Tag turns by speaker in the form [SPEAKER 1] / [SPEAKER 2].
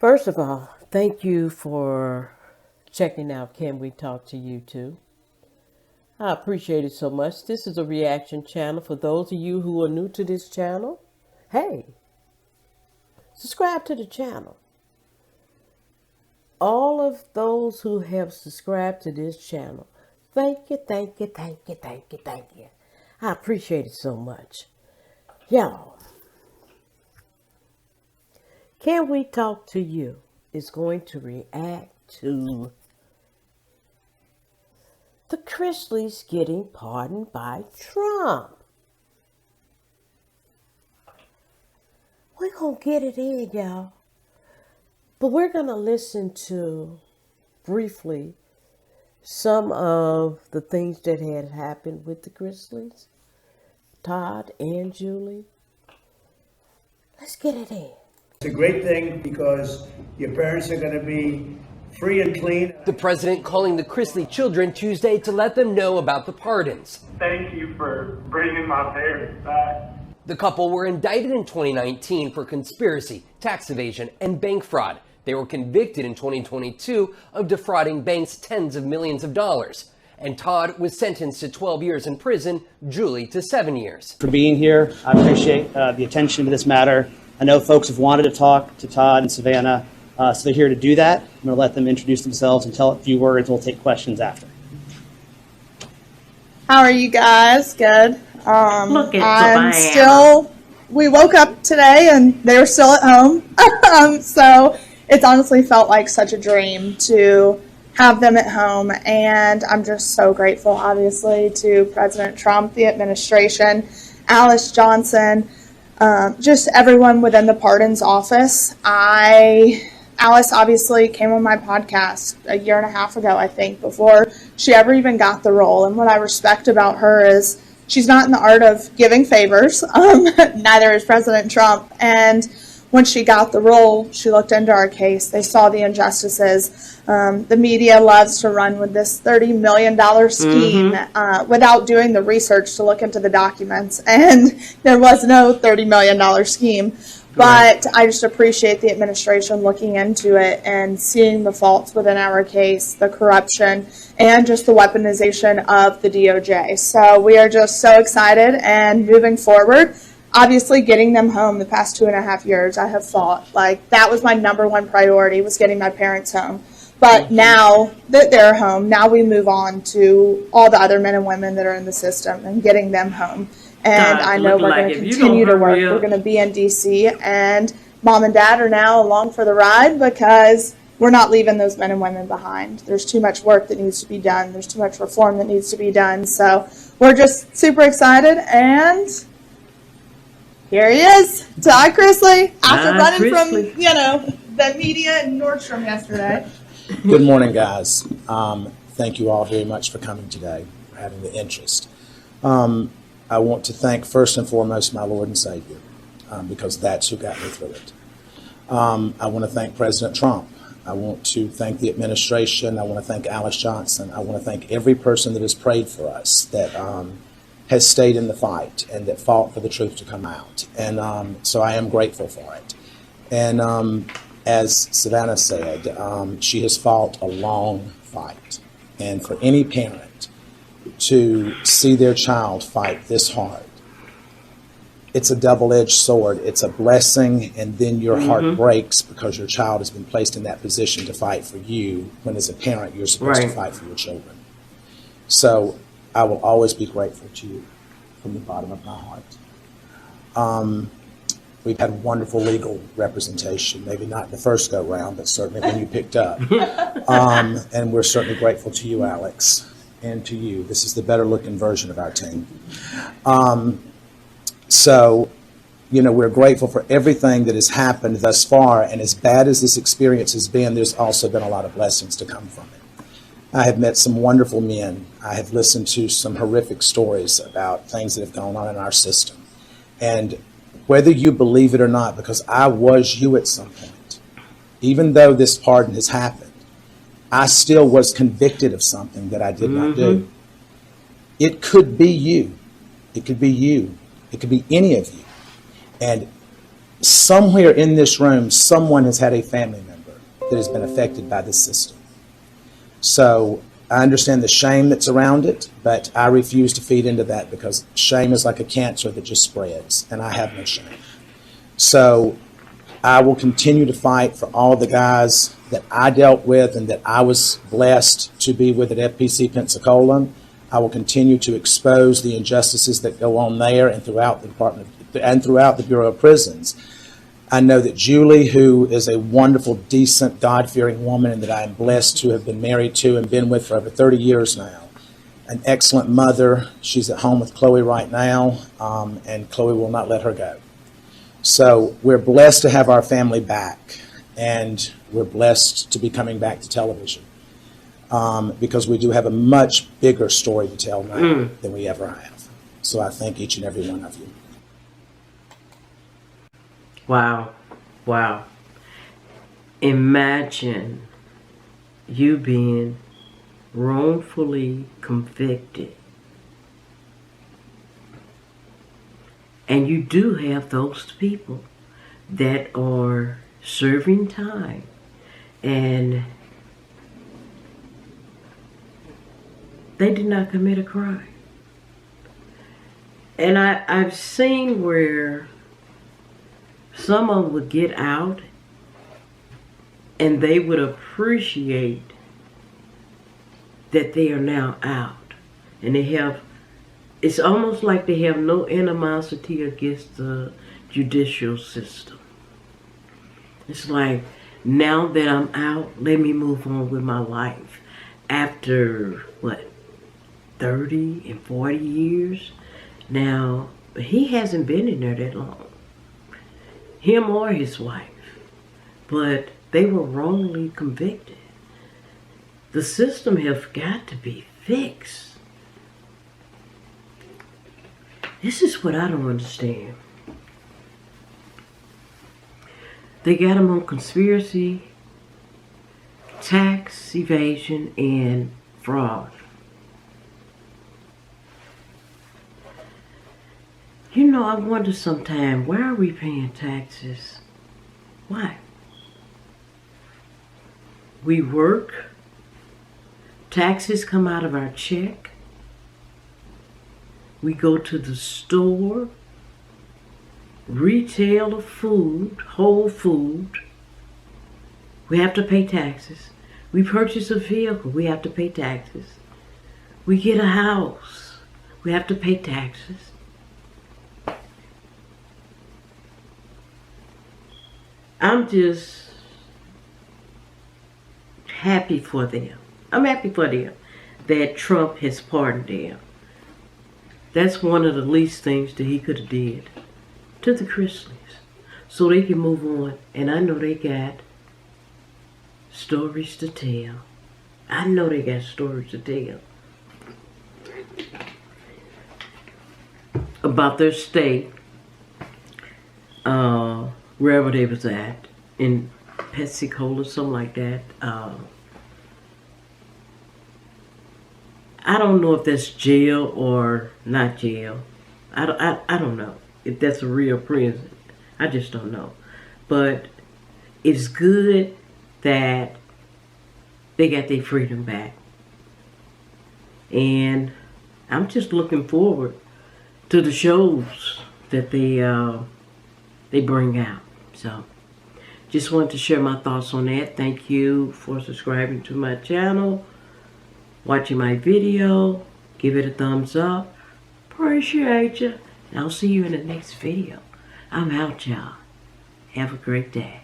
[SPEAKER 1] First of all, thank you for checking out Can We Talk to You Too? I appreciate it so much. This is a reaction channel. For those of you who are new to this channel, hey, subscribe to the channel. All of those who have subscribed to this channel, thank you, thank you, thank you, thank you, thank you. I appreciate it so much. Y'all, Can We Talk to You is going to react to the Chrisleys getting pardoned by Trump. We're going to get it in, y'all. But we're going to listen to, briefly, some of the things that had happened with the Chrisleys, Todd and Julie. Let's get it in.
[SPEAKER 2] It's a great thing because your parents are going to be free and clean.
[SPEAKER 3] The president calling the Chrisley children Tuesday to let them know about the pardons.
[SPEAKER 4] Thank you for bringing my parents back.
[SPEAKER 3] The couple were indicted in 2019 for conspiracy, tax evasion, and bank fraud. They were convicted in 2022 of defrauding banks tens of millions of dollars. And Todd was sentenced to 12 years in prison, Julie to 7 years.
[SPEAKER 5] For being here, I appreciate the attention to this matter. I know folks have wanted to talk to Todd and Savannah, so they're here to do that. I'm going to let them introduce themselves and tell a few words. We'll take questions after.
[SPEAKER 6] How are you guys? Good.
[SPEAKER 1] Look at Savannah.
[SPEAKER 6] We woke up today and they were still at home. So it's honestly felt like such a dream to have them at home. And I'm just so grateful, obviously, to President Trump, the administration, Alice Johnson, just everyone within the pardons office. Alice obviously came on my podcast a year and a half ago, I think, before she ever even got the role. And what I respect about her is she's not in the art of giving favors. Neither is President Trump. And when she got the role, she looked into our case. They saw the injustices. The media loves to run with this $30 million scheme without doing the research to look into the documents. And there was no $30 million scheme. But I just appreciate the administration looking into it and seeing the faults within our case, the corruption, and just the weaponization of the DOJ. So we are just so excited and moving forward. Obviously, getting them home the past 2.5 years, I have fought. Like, that was my number one priority, was getting my parents home. But now that they're home, now we move on to all the other men and women that are in the system and getting them home. And I know we're going to continue to work. We're going to be in D.C. and Mom and Dad are now along for the ride because we're not leaving those men and women behind. There's too much work that needs to be done. There's too much reform that needs to be done. So we're just super excited. And here he is, Todd Chrisley, after running from, the media in Nordstrom yesterday.
[SPEAKER 7] Good morning, guys. Thank you all very much for coming today, for having the interest. I want to thank first and foremost my Lord and Savior, because that's who got me through it. I want to thank President Trump. I want to thank the administration. I want to thank Alice Johnson. I want to thank every person that has prayed for us, that has stayed in the fight and that fought for the truth to come out. And so I am grateful for it. And as Savannah said, she has fought a long fight. And for any parent to see their child fight this hard, it's a double-edged sword. It's a blessing, and then your heart breaks because your child has been placed in that position to fight for you, when as a parent you're supposed to fight for your children. So I will always be grateful to you from the bottom of my heart. We've had wonderful legal representation, maybe not the first go-round, but certainly when you picked up. And we're certainly grateful to you, Alex, and to you. This is the better-looking version of our team. So, we're grateful for everything that has happened thus far, and as bad as this experience has been, there's also been a lot of blessings to come from it. I have met some wonderful men. I have listened to some horrific stories about things that have gone on in our system. And whether you believe it or not, because I was you at some point, even though this pardon has happened, I still was convicted of something that I did not do. It could be you. It could be you. It could be any of you. And somewhere in this room, someone has had a family member that has been affected by this system. So I understand the shame that's around it, but I refuse to feed into that because shame is like a cancer that just spreads, and I have no shame. So I will continue to fight for all the guys that I dealt with and that I was blessed to be with at FPC Pensacola. I will continue to expose the injustices that go on there and throughout the department and throughout the Bureau of Prisons. I know that Julie, who is a wonderful, decent, God-fearing woman and that I am blessed to have been married to and been with for over 30 years now, an excellent mother. She's at home with Chloe right now, and Chloe will not let her go. So we're blessed to have our family back, and we're blessed to be coming back to television because we do have a much bigger story to tell now than we ever have. So I thank each and every one of you.
[SPEAKER 1] Wow. Wow. Imagine you being wrongfully convicted. And you do have those people that are serving time and they did not commit a crime. And I've seen where someone would get out and they would appreciate that they are now out. And they have, it's almost like they have no animosity against the judicial system. It's like, now that I'm out, let me move on with my life. After, 30 and 40 years? Now, he hasn't been in there that long. Him or his wife. But they were wrongly convicted. The system has got to be fixed. This is what I don't understand. They got him on conspiracy, tax evasion, and fraud. You know, I wonder sometimes, why are we paying taxes? Why? We work, taxes come out of our check, we go to the store, retail of food, whole food, we have to pay taxes. We purchase a vehicle, we have to pay taxes. We get a house, we have to pay taxes. I'm just happy for them. I'm happy for them that Trump has pardoned them. That's one of the least things that he could have did to the Chrisleys, so they can move on. And I know they got stories to tell. I know they got stories to tell about their state, wherever they was at, in Pensacola, something like that. I don't know if that's jail or not jail. I don't know if that's a real prison. I just don't know. But it's good that they got their freedom back. And I'm just looking forward to the shows that they bring out. So, just wanted to share my thoughts on that. Thank you for subscribing to my channel, watching my video. Give it a thumbs up. Appreciate you. And I'll see you in the next video. I'm out, y'all. Have a great day.